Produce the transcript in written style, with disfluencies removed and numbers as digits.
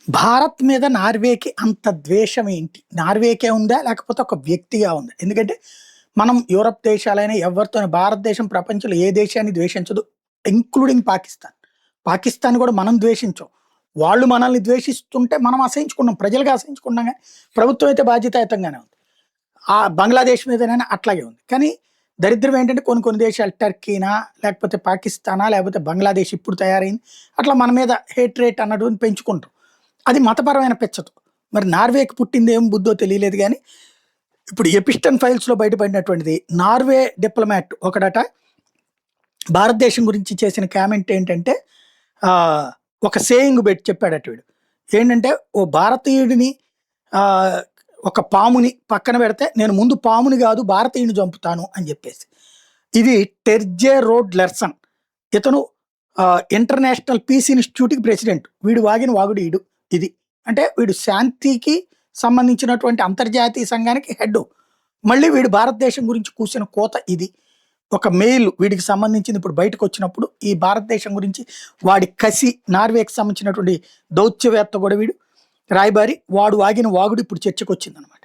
భారత్ మీద నార్వేకి అంత ద్వేషం ఏంటి? నార్వేకే ఉందా? లేకపోతే ఒక వ్యక్తిగా ఉందా? ఎందుకంటే మనం యూరప్ దేశాలైనా ఎవరితోని భారతదేశం ప్రపంచంలో ఏ దేశాన్ని ద్వేషించదు. ఇంక్లూడింగ్ పాకిస్తాన్. పాకిస్తాన్ కూడా మనం ద్వేషించం. వాళ్ళు మనల్ని ద్వేషిస్తుంటే మనం అసహించుకున్నాం. ప్రజలుగా అసహించుకున్నాం గానీ, ప్రభుత్వం అయితే బాధ్యతాయుతంగానే ఉంది. బంగ్లాదేశ్ మీదనైనా అట్లాగే ఉంది. కానీ దరిద్రం ఏంటంటే కొన్ని కొన్ని దేశాలు టర్కీనా, లేకపోతే పాకిస్తానా, లేకపోతే బంగ్లాదేశ్ ఇప్పుడు తయారైంది. అట్లా మన మీద హేట్రేట్ అన్నటువంటిది పెంచుకుంటాం. అది మతపరమైన పెచ్చతో. మరి నార్వేకి పుట్టింది ఏం బుద్ధో తెలియలేదు గానీ, ఇప్పుడు ఎపిస్టన్ ఫైల్స్‌లో బయటపడినటువంటిది నార్వే డిప్లొమాట్ ఒకడట భారతదేశం గురించి చేసిన కామెంట్ ఏంటంటే ఆహ్, ఒక సేయింగ్ పెట్టి చెప్పాడట వీడు. ఏంటంటే, "ఓ భారతీయుడిని ఆహ్, ఒక పాముని పక్కన పెడితే నేను ముందు పాముని కాదు భారతీయుడిని చంపుతాను" అని చెప్పేసి. ఇది టెర్జే రోడ్ లెర్సన్. ఇతను ఇంటర్నేషనల్ పీస్ ఇన్‌స్టిట్యూట్‌కి ప్రెసిడెంట్. వీడు వాగిన వాగుడు ఈడు. ఇది. అంటే వీడు శాంతికి సంబంధించినటువంటి అంతర్జాతీయ సంఘానికి హెడ్డు. మళ్ళీ వీడు భారతదేశం గురించి కూసిన కోత ఇది. ఒక మెయిల్ వీడికి సంబంధించింది ఇప్పుడు బయటకొచ్చినప్పుడు, ఈ భారతదేశం గురించి వాడి కసి, నార్వేకి సంబంధించినటువంటి దౌత్యవేత్త కూడా వీడు, రాయబారి. వాడు వాగిన వాగుడు ఇప్పుడు చర్చకొచ్చిందనమాట.